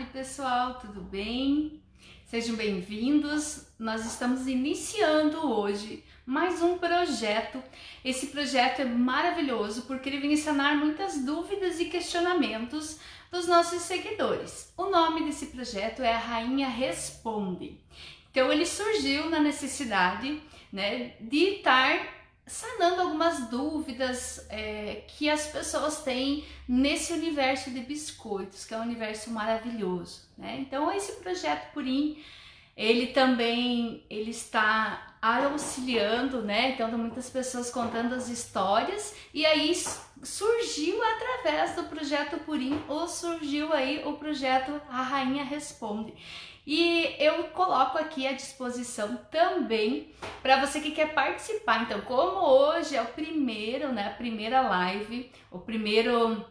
tarde, pessoal, tudo bem? Sejam bem-vindos. Nós estamos iniciando hoje mais um projeto. Esse projeto é maravilhoso porque ele vem sanar muitas dúvidas e questionamentos dos nossos seguidores. O nome desse projeto é A Rainha Responde. Então ele surgiu na necessidade, de estar sanando algumas dúvidas que as pessoas têm nesse universo de biscoitos, que é um universo maravilhoso, né? Então esse projeto Purim, ele está auxiliando, né? Então muitas pessoas contando as histórias, e aí surgiu através do projeto Purim, ou surgiu aí o projeto A Rainha Responde. E eu coloco aqui à disposição também para você que quer participar. Então, como hoje é o primeiro, a primeira live, o primeiro,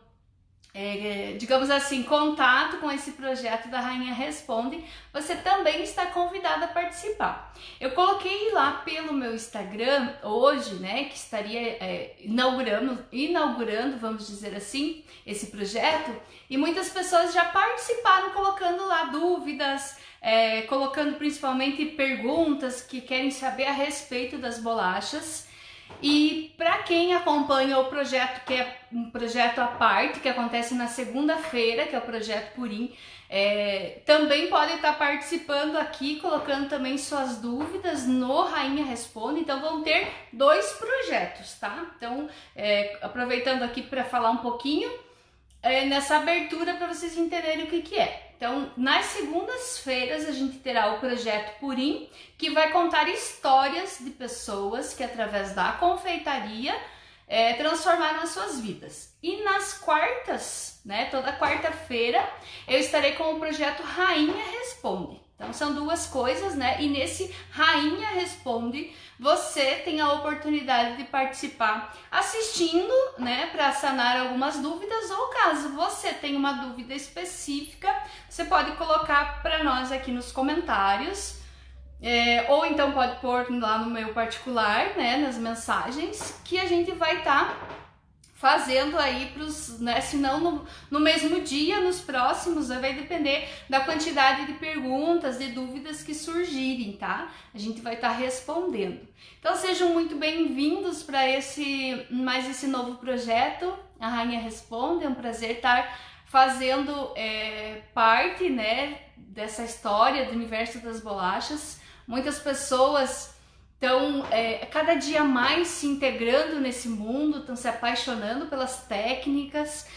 digamos assim, contato com esse projeto da Rainha Responde, você também está convidado a participar. Eu coloquei lá pelo meu Instagram hoje, que estaria inaugurando, vamos dizer assim, esse projeto, e muitas pessoas já participaram colocando lá dúvidas, colocando principalmente perguntas que querem saber a respeito das bolachas. E para quem acompanha o projeto, que é um projeto à parte, que acontece na segunda-feira, que é o projeto Purim, também pode estar participando aqui, colocando também suas dúvidas no Rainha Responde. Então vão ter dois projetos, tá? Então, aproveitando aqui para falar um pouquinho, nessa abertura para vocês entenderem o que é. Então, nas segundas-feiras a gente terá o projeto Purim, que vai contar histórias de pessoas que através da confeitaria transformaram as suas vidas. E nas quartas, toda quarta-feira, eu estarei com o projeto Rainha Responde. Então são duas coisas, e nesse Rainha Responde você tem a oportunidade de participar assistindo, para sanar algumas dúvidas, ou caso você tenha uma dúvida específica, você pode colocar para nós aqui nos comentários, ou então pode pôr lá no meu particular, nas mensagens, que a gente vai estar fazendo aí se não no mesmo dia, nos próximos, vai depender da quantidade de perguntas, de dúvidas que surgirem, tá? A gente vai estar respondendo. Então sejam muito bem-vindos para mais esse novo projeto, A Rainha Responde. É um prazer estar fazendo parte, dessa história do universo das bolachas. Muitas pessoas estão cada dia mais se integrando nesse mundo, estão se apaixonando pelas técnicas.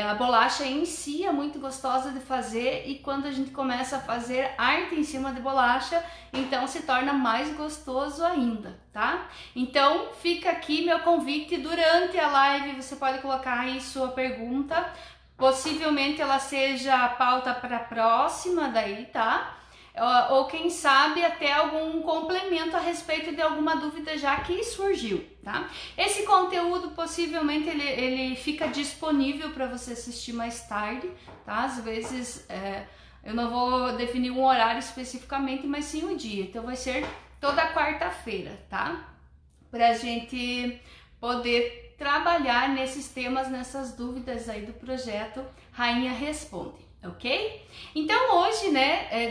A bolacha em si é muito gostosa de fazer, e quando a gente começa a fazer arte em cima de bolacha, então se torna mais gostoso ainda, tá? Então fica aqui meu convite. Durante a live você pode colocar aí sua pergunta, possivelmente ela seja a pauta para a próxima daí, tá? Ou quem sabe até algum complemento a respeito de alguma dúvida já que surgiu, tá? Esse conteúdo possivelmente ele fica disponível para você assistir mais tarde, tá? Às vezes eu não vou definir um horário especificamente, mas sim o dia. Então vai ser toda quarta-feira, tá? Pra gente poder trabalhar nesses temas, nessas dúvidas aí do projeto Rainha Responde. Ok? Então hoje,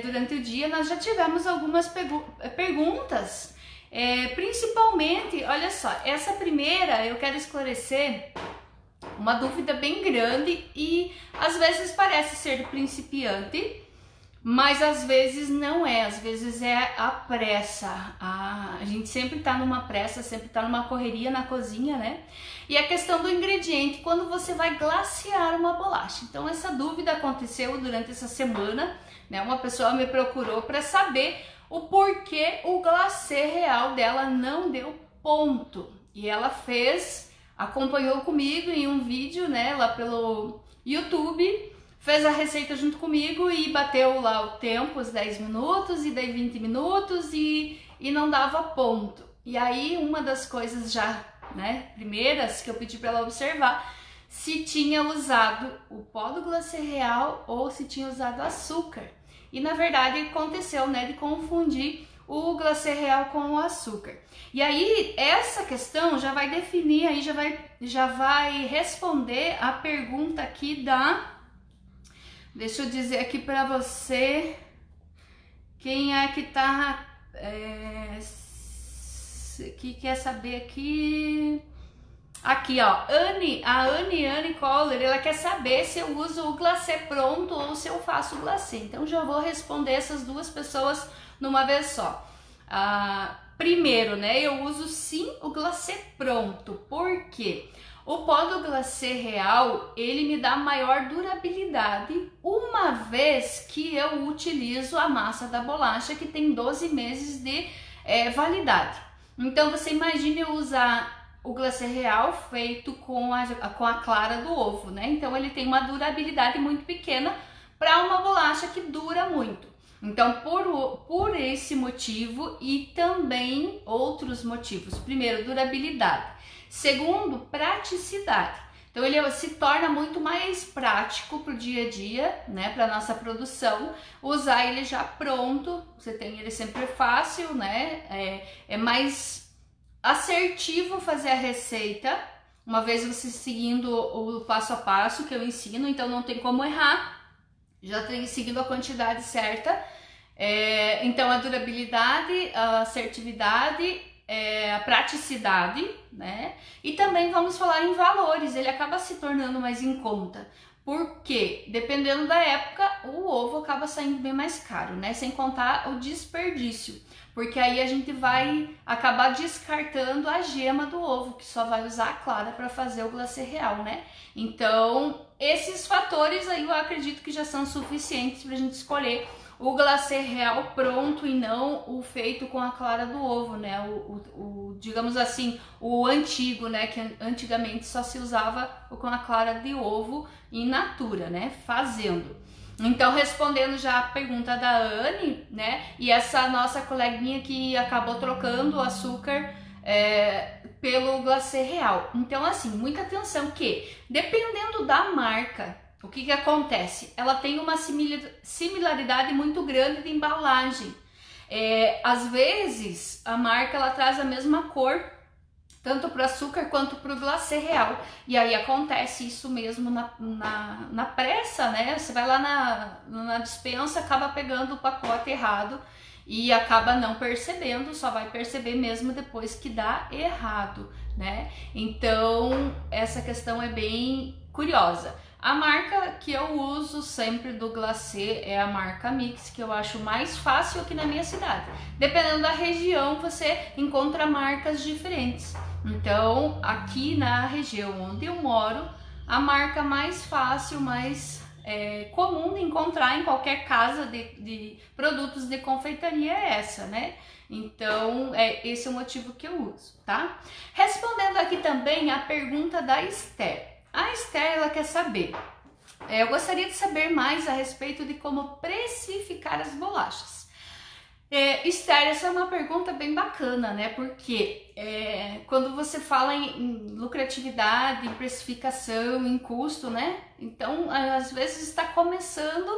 durante o dia, nós já tivemos algumas perguntas, principalmente, olha só, essa primeira eu quero esclarecer uma dúvida bem grande, e às vezes parece ser do principiante, mas às vezes não é, às vezes é a pressa. A gente sempre tá numa pressa, sempre tá numa correria na cozinha, E a questão do ingrediente, quando você vai glaciar uma bolacha. Então essa dúvida aconteceu durante essa semana, Uma pessoa me procurou para saber o porquê o glacê real dela não deu ponto. E ela acompanhou comigo em um vídeo, lá pelo YouTube, fez a receita junto comigo e bateu lá o tempo, os 10 minutos, e daí 20 minutos, e não dava ponto. E aí uma das coisas já, primeiras que eu pedi para ela observar, se tinha usado o pó do glacê real ou se tinha usado açúcar. E na verdade aconteceu, de confundir o glacê real com o açúcar. E aí essa questão já vai definir, aí já vai responder a pergunta aqui Deixa eu dizer aqui pra você quem é que tá... que quer saber aqui... Aqui, ó, a Anne Coller, ela quer saber se eu uso o glacê pronto ou se eu faço o glacê. Então já vou responder essas duas pessoas numa vez só. Primeiro, né, eu uso sim o glacê pronto. Por quê? O pó do glacê real, ele me dá maior durabilidade, uma vez que eu utilizo a massa da bolacha, que tem 12 meses de validade. Então você imagine eu usar o glacê real feito com a clara do ovo, né? Então ele tem uma durabilidade muito pequena para uma bolacha que dura muito. Então por esse motivo e também outros motivos. Primeiro, durabilidade. Segundo, praticidade. Então ele se torna muito mais prático para o dia a dia, né? Para nossa produção, usar ele já pronto. Você tem ele sempre fácil, né? É mais assertivo fazer a receita, uma vez você seguindo o passo a passo que eu ensino, então não tem como errar, já tem seguido a quantidade certa. Então a durabilidade, a assertividade, a praticidade, né? E também vamos falar em valores, ele acaba se tornando mais em conta. Porque, dependendo da época, o ovo acaba saindo bem mais caro, né? Sem contar o desperdício. Porque aí a gente vai acabar descartando a gema do ovo, que só vai usar a clara para fazer o glacê real, né? Então, esses fatores aí eu acredito que já são suficientes para a gente escolher o glacê real pronto e não o feito com a clara do ovo, né? Digamos assim, o antigo, né? Que antigamente só se usava com a clara de ovo in natura, né? Fazendo. Então, respondendo já a pergunta da Anne, né? E essa nossa coleguinha que acabou trocando o açúcar pelo glacê real. Então, assim, muita atenção que, dependendo da marca, o que acontece? Ela tem uma similaridade muito grande de embalagem. Às vezes, a marca ela traz a mesma cor, tanto para o açúcar quanto para o glacê real. E aí acontece isso mesmo na pressa, né? Você vai lá na despensa, acaba pegando o pacote errado e acaba não percebendo, só vai perceber mesmo depois que dá errado, né? Então, essa questão é bem curiosa. A marca que eu uso sempre do glacê é a marca Mix, que eu acho mais fácil aqui na minha cidade. Dependendo da região, você encontra marcas diferentes. Então, aqui na região onde eu moro, a marca mais fácil, mais comum de encontrar em qualquer casa de produtos de confeitaria é essa, né? Então, esse é o motivo que eu uso, tá? Respondendo aqui também a pergunta da Esther. A Esther, ela quer saber, eu gostaria de saber mais a respeito de como precificar as bolachas. Esther, essa é uma pergunta bem bacana, né? Porque quando você fala em lucratividade, em precificação, em custo, né? Então, às vezes está começando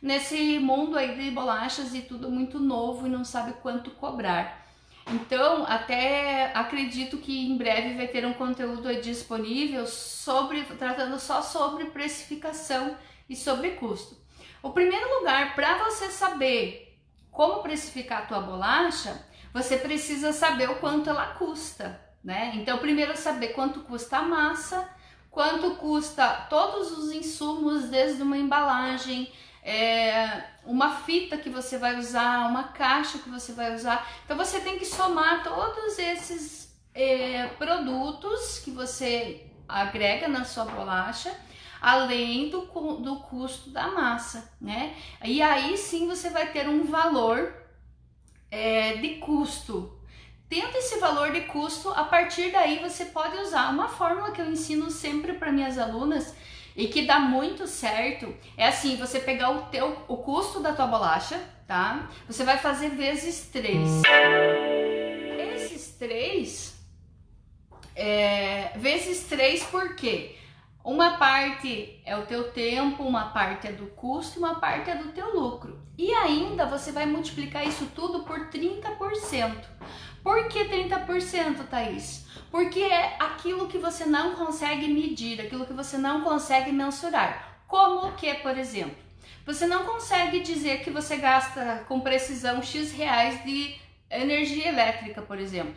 nesse mundo aí de bolachas e tudo muito novo e não sabe quanto cobrar. Então, até acredito que em breve vai ter um conteúdo aí disponível tratando só sobre precificação e sobre custo. O primeiro lugar para você saber como precificar a tua bolacha, você precisa saber o quanto ela custa, né? Então, primeiro saber quanto custa a massa, quanto custa todos os insumos, desde uma embalagem, uma fita que você vai usar, uma caixa que você vai usar. Então você tem que somar todos esses produtos que você agrega na sua bolacha, além do custo da massa, né? E aí sim você vai ter um valor de custo. Tendo esse valor de custo, a partir daí você pode usar uma fórmula que eu ensino sempre para minhas alunas e que dá muito certo. É assim, você pegar o custo da tua bolacha, tá? Você vai fazer vezes 3. Esses 3 vezes 3 por quê? Uma parte é o teu tempo, uma parte é do custo e uma parte é do teu lucro. E ainda você vai multiplicar isso tudo por 30%. Por que 30%, Thaís? Porque é aquilo que você não consegue medir, aquilo que você não consegue mensurar. Como que, por exemplo, Você não consegue dizer que você gasta com precisão X reais de energia elétrica, por exemplo.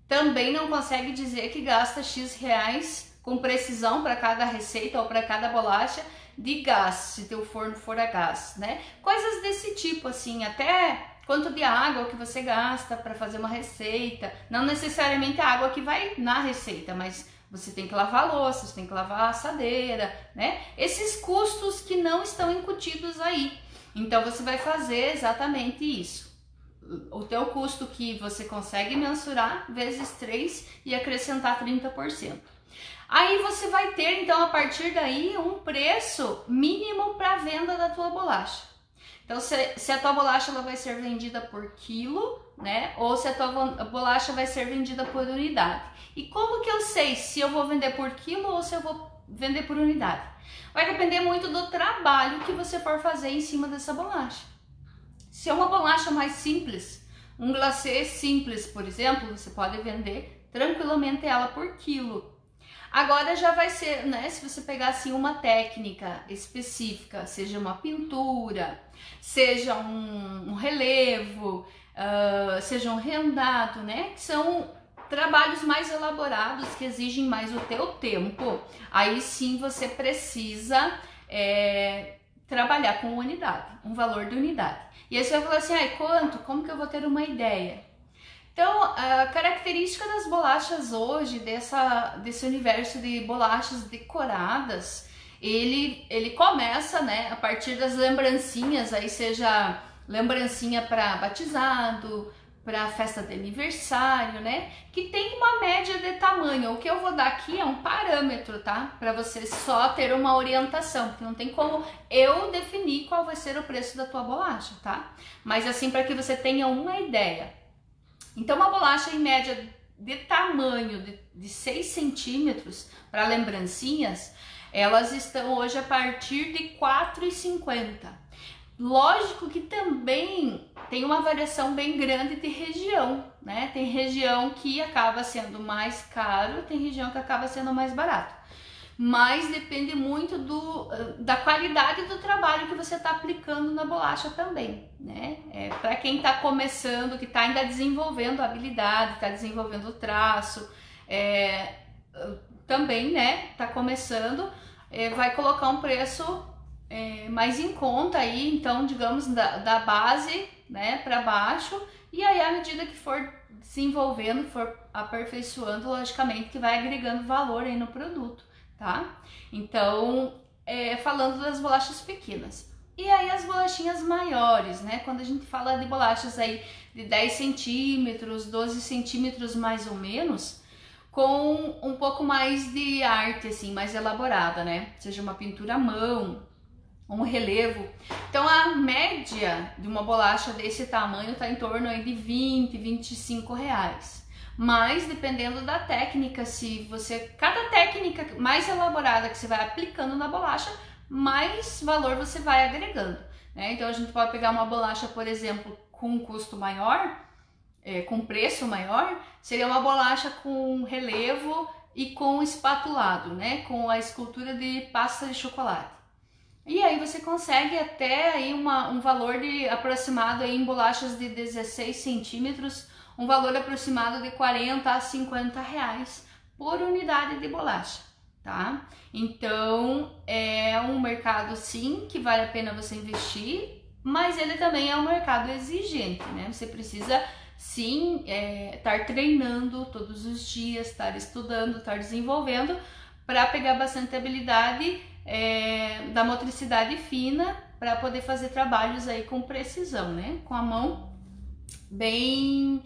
Também não consegue dizer que gasta X reais com precisão para cada receita ou para cada bolacha de gás, se teu forno for a gás, né? Coisas desse tipo, assim, até quanto de água que você gasta para fazer uma receita. Não necessariamente a água que vai na receita, mas você tem que lavar a louça, você tem que lavar a assadeira, né? Esses custos que não estão incutidos aí. Então você vai fazer exatamente isso. O teu custo que você consegue mensurar vezes 3 e acrescentar 30%. Aí você vai ter, então, a partir daí, um preço mínimo para a venda da tua bolacha. Então, se a tua bolacha ela vai ser vendida por quilo, né? Ou se a tua bolacha vai ser vendida por unidade. E como que eu sei se eu vou vender por quilo ou se eu vou vender por unidade? Vai depender muito do trabalho que você for fazer em cima dessa bolacha. Se é uma bolacha mais simples, um glacê simples, por exemplo, você pode vender tranquilamente ela por quilo. Agora já vai ser, né, se você pegar assim uma técnica específica, seja uma pintura, seja um relevo, seja um rendado, né, que são trabalhos mais elaborados que exigem mais o teu tempo, aí sim você precisa trabalhar com unidade, um valor de unidade. E aí você vai falar assim, ai, quanto? Como que eu vou ter uma ideia? Então, a característica das bolachas hoje, desse universo de bolachas decoradas, ele começa, né, a partir das lembrancinhas, aí seja lembrancinha para batizado, para festa de aniversário, né, que tem uma média de tamanho. O que eu vou dar aqui é um parâmetro, tá, para você só ter uma orientação, porque não tem como eu definir qual vai ser o preço da tua bolacha, tá, mas assim para que você tenha uma ideia. Então, uma bolacha em média de tamanho de 6 centímetros para lembrancinhas, elas estão hoje a partir de R$ 4,50. Lógico que também tem uma variação bem grande de região, né? Tem região que acaba sendo mais caro, tem região que acaba sendo mais barato. Mas depende muito da qualidade do trabalho que você está aplicando na bolacha também, né? Para quem está começando, que está ainda desenvolvendo a habilidade, está desenvolvendo o traço, também, né? Está começando, vai colocar um preço mais em conta aí, então, digamos, da base, né, para baixo, e aí à medida que for desenvolvendo, que for aperfeiçoando, logicamente que vai agregando valor aí no produto. Tá? Então, falando das bolachas pequenas. E aí as bolachinhas maiores, né? Quando a gente fala de bolachas aí de 10 centímetros, 12 centímetros mais ou menos, com um pouco mais de arte, assim, mais elaborada, né? Seja uma pintura à mão, um relevo. Então a média de uma bolacha desse tamanho tá em torno aí de 20, 25 reais. Mas dependendo da técnica, cada técnica mais elaborada que você vai aplicando na bolacha, mais valor você vai agregando, né? Então a gente pode pegar uma bolacha, por exemplo, com um custo maior, com preço maior, seria uma bolacha com relevo e com espatulado, né? Com a escultura de pasta de chocolate. E aí você consegue até aí um valor aproximado aí em bolachas de 16 centímetros, um valor aproximado de 40 a 50 reais por unidade de bolacha, tá? Então, é um mercado, sim, que vale a pena você investir, mas ele também é um mercado exigente, né? Você precisa, sim, estar treinando todos os dias, estar estudando, estar desenvolvendo para pegar bastante habilidade da motricidade fina para poder fazer trabalhos aí com precisão, né? Com a mão bem...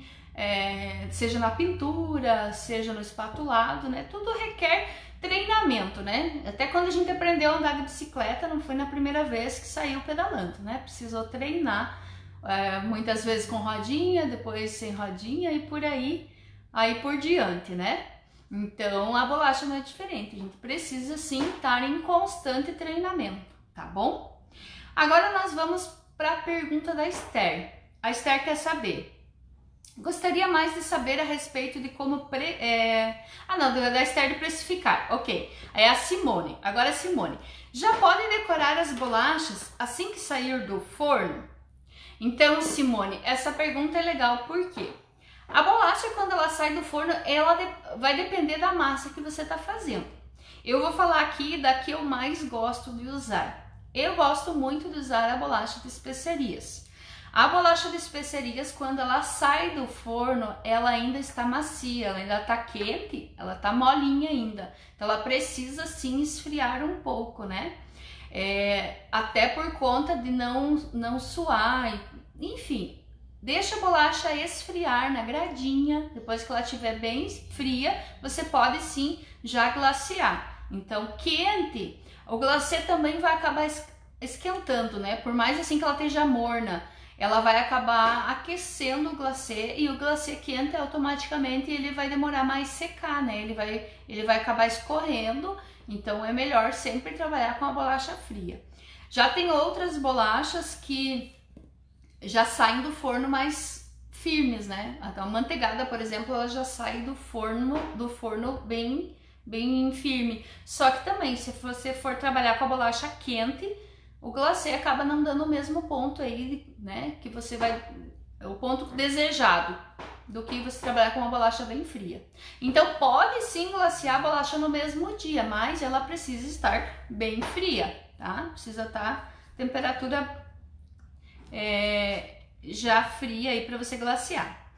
seja na pintura, seja no espatulado, né? Tudo requer treinamento, né? Até quando a gente aprendeu a andar de bicicleta, não foi na primeira vez que saiu pedalando, né? Precisou treinar, muitas vezes com rodinha, depois sem rodinha e por aí por diante, né? Então a bolacha não é diferente, a gente precisa sim estar em constante treinamento, tá bom? Agora nós vamos para a pergunta da Esther. A Esther quer saber: gostaria mais de saber a respeito de como... da Esther de precificar. Ok, é a Simone. Agora, Simone, Já pode decorar as bolachas assim que sair do forno? Então, Simone, essa pergunta é legal, por quê? A bolacha, quando ela sai do forno, ela vai depender da massa que você está fazendo. Eu vou falar aqui da que eu mais gosto de usar. Eu gosto muito de usar a bolacha de especiarias. A bolacha de especiarias, quando ela sai do forno, ela ainda está macia, ela ainda está quente, ela está molinha ainda. Então ela precisa sim esfriar um pouco, né? Até por conta de não suar, enfim. Deixa a bolacha esfriar na gradinha, depois que ela estiver bem fria, você pode sim já glaciar. Então, quente, o glacê também vai acabar esquentando, né? Por mais assim que ela esteja morna, ela vai acabar aquecendo o glacê, e o glacê quente automaticamente ele vai demorar mais secar, né? Ele vai acabar escorrendo, então é melhor sempre trabalhar com a bolacha fria. Já tem outras bolachas que já saem do forno mais firmes, né? A manteigada, por exemplo, ela já sai do forno bem firme. Só que também, se você for trabalhar com a bolacha quente, o glacê acaba não dando o mesmo ponto aí, né? Que você vai, o ponto desejado, do que você trabalhar com uma bolacha bem fria. Então pode sim glaciar a bolacha no mesmo dia, mas ela precisa estar bem fria, tá? Precisa estar temperatura já fria aí para você glaciar.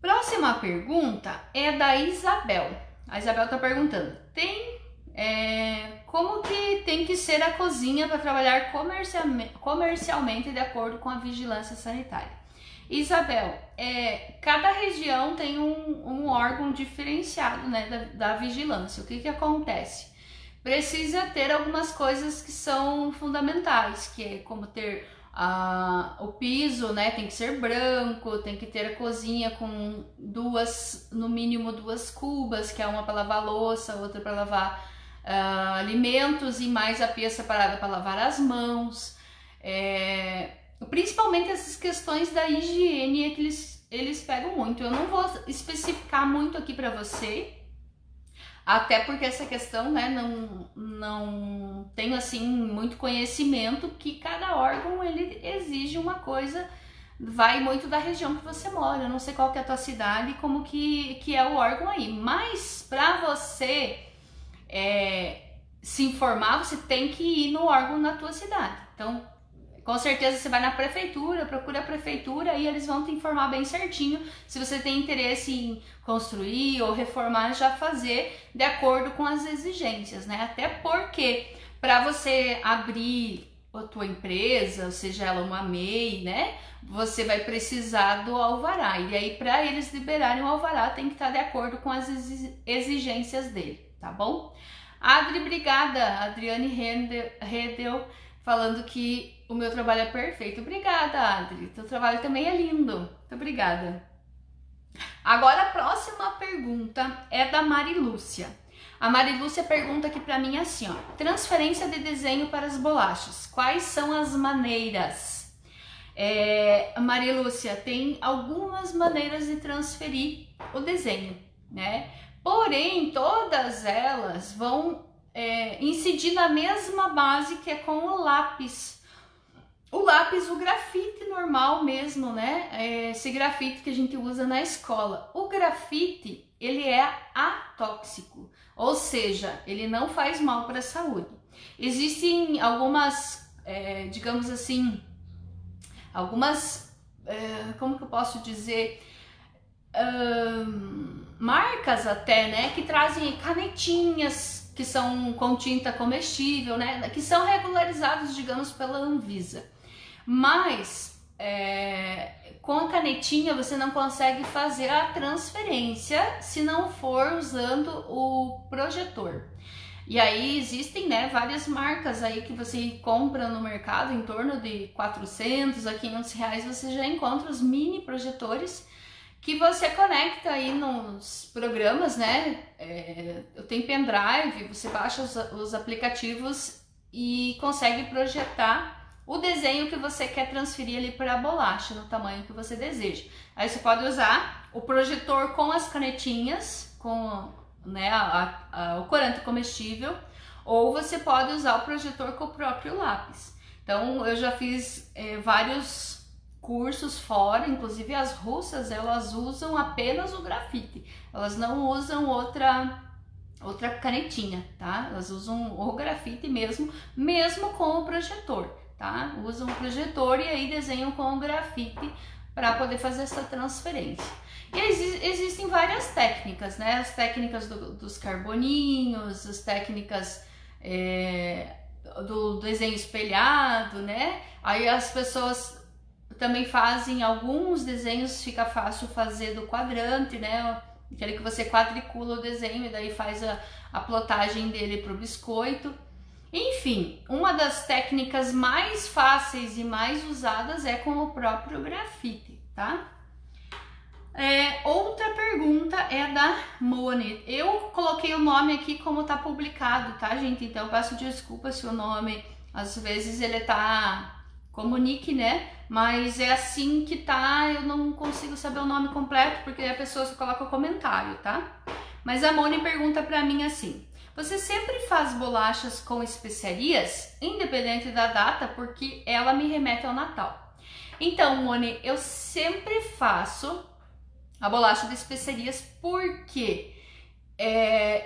Próxima pergunta é da Isabel. A Isabel tá perguntando: como que tem que ser a cozinha para trabalhar comercialmente de acordo com a vigilância sanitária? Isabel, cada região tem um órgão diferenciado, né, da vigilância. O que acontece? Precisa ter algumas coisas que são fundamentais, que é como ter o piso, né, tem que ser branco, tem que ter a cozinha com no mínimo duas cubas, que é uma para lavar louça, outra para lavar alimentos, e mais a pia separada para lavar as mãos. Principalmente essas questões da higiene é que eles pegam muito. Eu não vou especificar muito aqui para você, até porque essa questão, né, não tenho assim muito conhecimento, que cada órgão ele exige uma coisa, vai muito da região que você mora. Eu não sei qual que é a tua cidade, como que é o órgão aí, mas para você se informar, você tem que ir no órgão na tua cidade. Então, com certeza você vai na prefeitura, procura a prefeitura e eles vão te informar bem certinho se você tem interesse em construir ou reformar, já fazer de acordo com as exigências, né? Até porque para você abrir a tua empresa, ou seja ela uma MEI, né? Você vai precisar do alvará, e aí para eles liberarem o alvará tem que estar de acordo com as exigências dele, tá bom? Adri, obrigada, Adriane Redel, falando que o meu trabalho é perfeito. Obrigada, Adri. Teu trabalho também é lindo. Muito obrigada. Agora a próxima pergunta é da Mari Lúcia. A Mari Lúcia pergunta aqui para mim assim, ó: transferência de desenho para as bolachas. Quais são as maneiras? Mari Lúcia, tem algumas maneiras de transferir o desenho, né? Porém, todas elas vão incidir na mesma base, que é com o lápis. O lápis, o grafite normal mesmo, né? Esse grafite que a gente usa na escola. O grafite, ele é atóxico, ou seja, ele não faz mal para a saúde. Existem algumas, digamos assim, como que eu posso dizer, marcas até, né, que trazem canetinhas que são com tinta comestível, né, que são regularizados, digamos, pela Anvisa. Mas com a canetinha você não consegue fazer a transferência se não for usando o projetor. E aí existem, né, várias marcas aí que você compra no mercado, em torno de 400 a 500 reais você já encontra os mini projetores que você conecta aí nos programas, né? Eu tenho pendrive, você baixa os aplicativos e consegue projetar o desenho que você quer transferir ali para a bolacha, no tamanho que você deseja. Aí você pode usar o projetor com as canetinhas, com, né, o corante comestível, ou você pode usar o projetor com o próprio lápis. Então eu já fiz vários cursos fora, inclusive as russas, elas usam apenas o grafite, elas não usam outra canetinha, tá? Elas usam o grafite mesmo com o projetor, tá? Usam o projetor e aí desenham com o grafite para poder fazer essa transferência. E existem várias técnicas, né? As técnicas dos carboninhos, as técnicas do desenho espelhado, né? Aí as pessoas também fazem alguns desenhos, fica fácil fazer do quadrante, né? Aquele que você quadricula o desenho e daí faz a plotagem dele para o biscoito. Enfim, uma das técnicas mais fáceis e mais usadas é com o próprio grafite, tá? Outra pergunta é da Moni. Eu coloquei o nome aqui como tá publicado, tá, gente? Então eu peço desculpa se o nome, às vezes ele tá como nick, né? Mas é assim que tá, eu não consigo saber o nome completo, porque a pessoa só coloca o comentário, tá? Mas a Moni pergunta pra mim assim: você sempre faz bolachas com especiarias, independente da data, porque ela me remete ao Natal? Então, Moni, eu sempre faço a bolacha de especiarias porque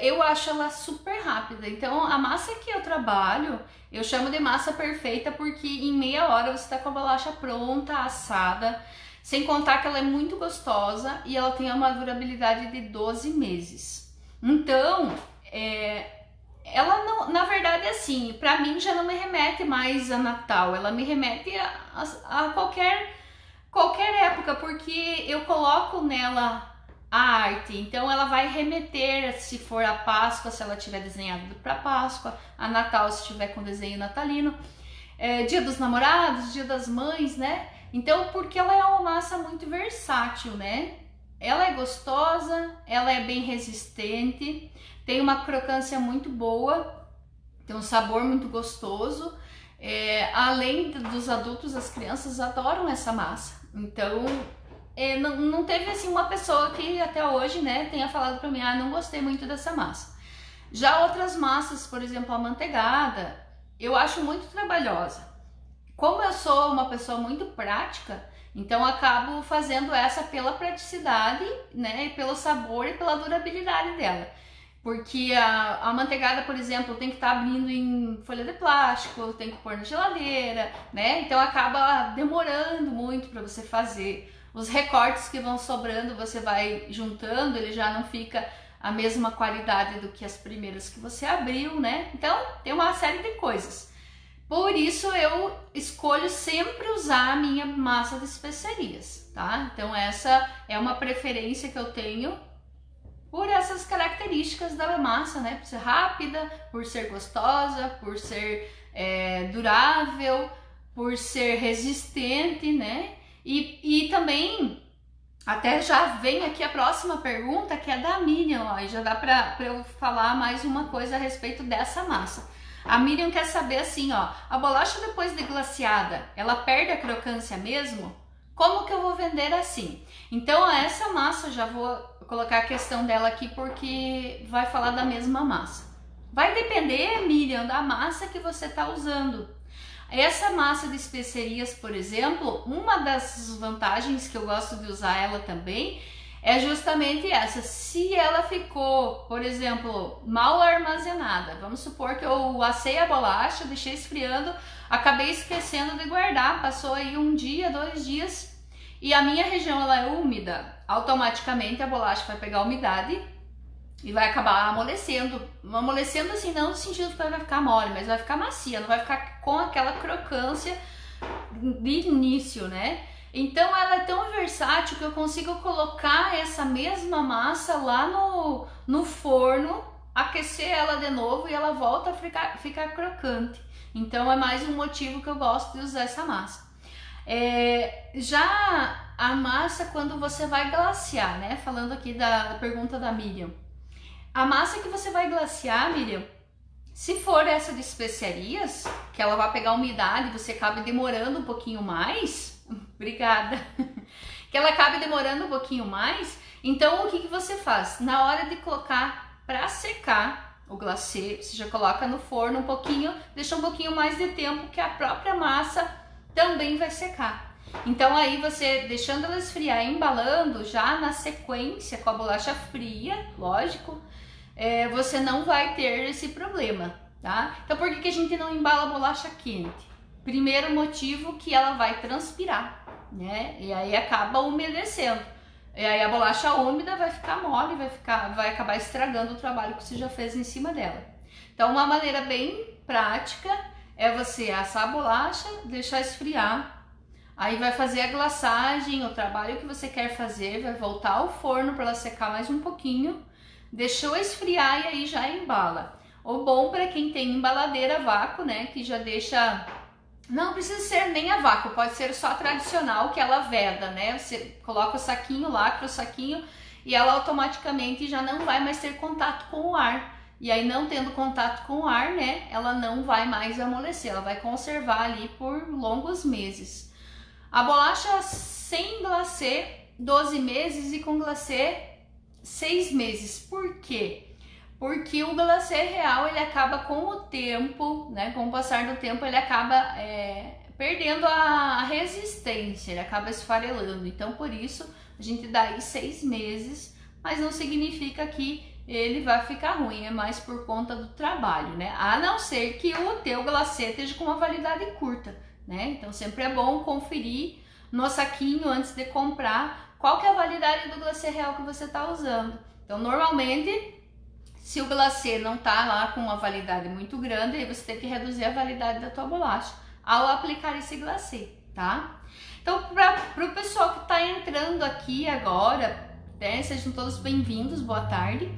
eu acho ela super rápida. Então, a massa que eu trabalho, eu chamo de massa perfeita porque em meia hora você tá com a bolacha pronta, assada, sem contar que ela é muito gostosa e ela tem uma durabilidade de 12 meses. Então, ela não, na verdade, assim, pra mim já não me remete mais a Natal, ela me remete a qualquer época, porque eu coloco nela a arte, então ela vai remeter, se for a Páscoa, se ela tiver desenhado para Páscoa, a Natal se tiver com desenho natalino, Dia dos Namorados, Dia das Mães, né? Então, porque ela é uma massa muito versátil, né? Ela é gostosa, ela é bem resistente, tem uma crocância muito boa, tem um sabor muito gostoso. Além dos adultos, as crianças adoram essa massa. Então, não teve assim uma pessoa que até hoje, né, tenha falado para mim, não gostei muito dessa massa. Já outras massas, por exemplo, a manteigada, eu acho muito trabalhosa. Como eu sou uma pessoa muito prática, então acabo fazendo essa pela praticidade, né, pelo sabor e pela durabilidade dela. Porque a manteigada, por exemplo, tem que estar abrindo em folha de plástico, tem que pôr na geladeira, né? Então acaba demorando muito para você fazer. Os recortes que vão sobrando, você vai juntando, ele já não fica a mesma qualidade do que as primeiras que você abriu, né? Então tem uma série de coisas. Por isso eu escolho sempre usar a minha massa de especiarias, tá? Então essa é uma preferência que eu tenho por essas características da massa, né? Por ser rápida, por ser gostosa, por ser durável, por ser resistente, né? E também, até já vem aqui a próxima pergunta, que é da Miriam, ó, e já dá pra eu falar mais uma coisa a respeito dessa massa. A Miriam quer saber assim, ó, a bolacha depois de glaciada, ela perde a crocância mesmo? Como que eu vou vender assim? Então, essa massa, já vou colocar a questão dela aqui porque vai falar da mesma massa. Vai depender, Miriam, da massa que você está usando. Essa massa de especiarias, por exemplo, uma das vantagens que eu gosto de usar ela também é justamente essa. Se ela ficou, por exemplo, mal armazenada, vamos supor que eu assei a bolacha, deixei esfriando, acabei esquecendo de guardar, passou aí um dia, 2 dias e a minha região ela é úmida, automaticamente a bolacha vai pegar a umidade e vai acabar amolecendo. Amolecendo assim, não no sentido que vai ficar mole, mas vai ficar macia, não vai ficar com aquela crocância de início, né? Então ela é tão versátil que eu consigo colocar essa mesma massa lá no forno, aquecer ela de novo e ela volta a ficar crocante. Então é mais um motivo que eu gosto de usar essa massa. Já a massa quando você vai glaciar, né? Falando aqui da pergunta da Miriam. A massa que você vai glaciar, Miriam, se for essa de especiarias, que ela vai pegar umidade, você acaba demorando um pouquinho mais, obrigada, que ela acabe demorando um pouquinho mais, então o que você faz? Na hora de colocar para secar, o glacê, você já coloca no forno um pouquinho, deixa um pouquinho mais de tempo que a própria massa também vai secar. Então aí você deixando ela esfriar, embalando já na sequência com a bolacha fria, lógico, você não vai ter esse problema, tá? Então por que a gente não embala a bolacha quente? Primeiro motivo que ela vai transpirar, né? E aí acaba umedecendo. E aí a bolacha úmida vai ficar mole, vai acabar estragando o trabalho que você já fez em cima dela. Então uma maneira bem prática é você assar a bolacha, deixar esfriar, aí vai fazer a glaçagem, o trabalho que você quer fazer, vai voltar ao forno para ela secar mais um pouquinho, deixou esfriar e aí já embala. O bom para quem tem embaladeira a vácuo, né, que já deixa... Não precisa ser nem a vácuo, pode ser só a tradicional que ela veda, né? Você coloca o saquinho, lacra o saquinho e ela automaticamente já não vai mais ter contato com o ar. E aí não tendo contato com o ar, né? Ela não vai mais amolecer, ela vai conservar ali por longos meses. A bolacha sem glacê, 12 meses e com glacê, 6 meses. Por quê? Porque o glacê real, ele acaba com o tempo, né, com o passar do tempo, ele acaba perdendo a resistência, ele acaba esfarelando. Então, por isso, a gente dá aí 6 meses, mas não significa que ele vai ficar ruim, é mais por conta do trabalho, né? A não ser que o teu glacê esteja com uma validade curta, né? Então, sempre é bom conferir no saquinho antes de comprar qual que é a validade do glacê real que você está usando. Então, normalmente... Se o glacê não tá lá com uma validade muito grande, aí você tem que reduzir a validade da tua bolacha ao aplicar esse glacê, tá? Então, para o pessoal que tá entrando aqui agora, né, sejam todos bem-vindos, boa tarde.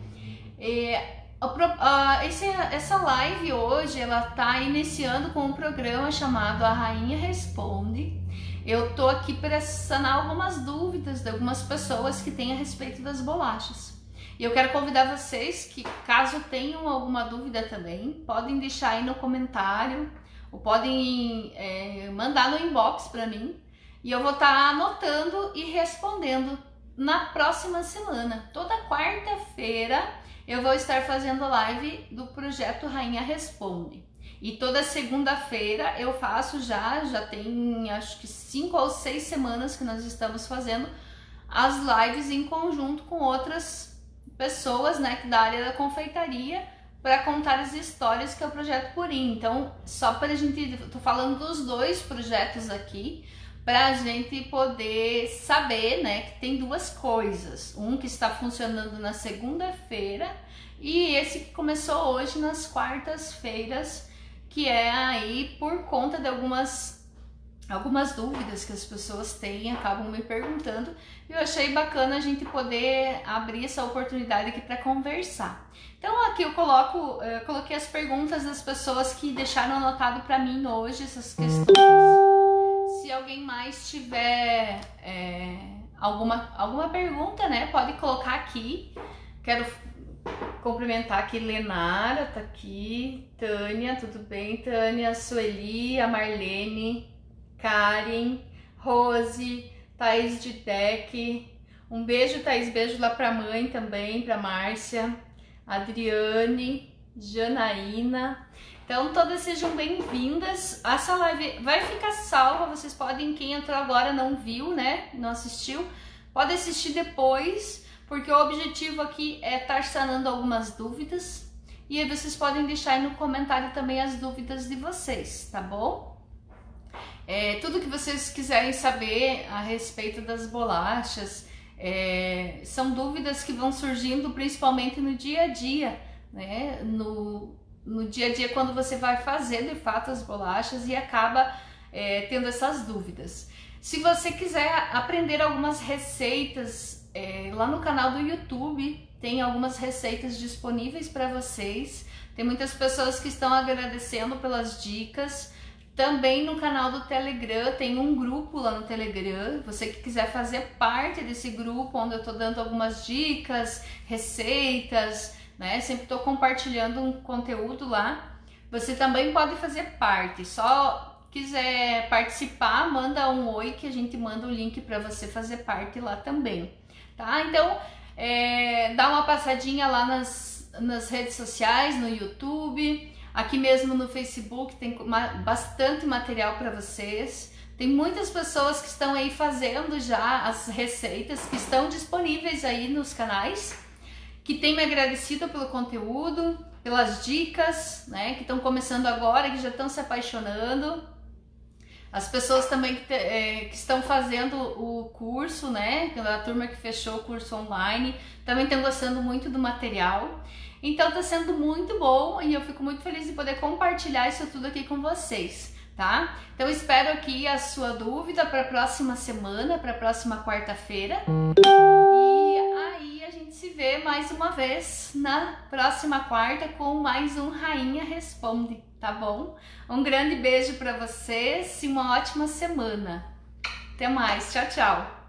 Essa live hoje, ela tá iniciando com um programa chamado A Rainha Responde. Eu tô aqui para sanar algumas dúvidas de algumas pessoas que têm a respeito das bolachas. E eu quero convidar vocês que, caso tenham alguma dúvida também, podem deixar aí no comentário ou podem mandar no inbox para mim e eu vou estar anotando e respondendo na próxima semana. Toda quarta-feira eu vou estar fazendo live do projeto Rainha Responde. E toda segunda-feira eu faço já tem acho que 5 ou 6 semanas que nós estamos fazendo as lives em conjunto com outras pessoas, né, da área da confeitaria, para contar as histórias que é o projeto Purim. Então, só para a gente, tô falando dos dois projetos aqui, para a gente poder saber, né, que tem duas coisas. Um que está funcionando na segunda-feira e esse que começou hoje nas quartas-feiras, que é aí por conta de algumas dúvidas que as pessoas têm, acabam me perguntando. Eu achei bacana a gente poder abrir essa oportunidade aqui para conversar. Então aqui eu coloquei as perguntas das pessoas que deixaram anotado para mim hoje essas questões. Se alguém mais tiver alguma pergunta, né, pode colocar aqui. Quero cumprimentar aqui Lenara, tá aqui, Tânia, tudo bem, Tânia, Sueli, a Marlene, Karen, Rose, Thaís de Deck, um beijo, Thaís, beijo lá pra mãe também, pra Márcia, Adriane, Janaína. Então todas sejam bem-vindas. Essa live vai ficar salva, vocês podem, quem entrou agora não viu, né, não assistiu, pode assistir depois, porque o objetivo aqui é estar sanando algumas dúvidas e aí vocês podem deixar aí no comentário também as dúvidas de vocês, tá bom? Tudo que vocês quiserem saber a respeito das bolachas, são dúvidas que vão surgindo principalmente no dia a dia, né? No dia a dia, quando você vai fazer de fato as bolachas e acaba tendo essas dúvidas. Se você quiser aprender algumas receitas, lá no canal do YouTube tem algumas receitas disponíveis para vocês. Tem muitas pessoas que estão agradecendo pelas dicas. Também no canal do Telegram, tem um grupo lá no Telegram, você que quiser fazer parte desse grupo, onde eu tô dando algumas dicas, receitas, né? Sempre tô compartilhando um conteúdo lá. Você também pode fazer parte, só quiser participar, manda um oi que a gente manda o link para você fazer parte lá também, tá? Então, dá uma passadinha lá nas redes sociais, no YouTube, aqui mesmo no Facebook tem bastante material para vocês. Tem muitas pessoas que estão aí fazendo já as receitas que estão disponíveis aí nos canais, que tem me agradecido pelo conteúdo, pelas dicas, né, que estão começando agora, que já estão se apaixonando. As pessoas também que estão fazendo o curso, né, pela turma que fechou o curso online, também estão gostando muito do material. Então está sendo muito bom e eu fico muito feliz de poder compartilhar isso tudo aqui com vocês, tá? Então espero aqui a sua dúvida para a próxima semana, para a próxima quarta-feira. E aí a gente se vê mais uma vez na próxima quarta com mais um Rainha Responde, tá bom? Um grande beijo para vocês e uma ótima semana. Até mais, tchau, tchau!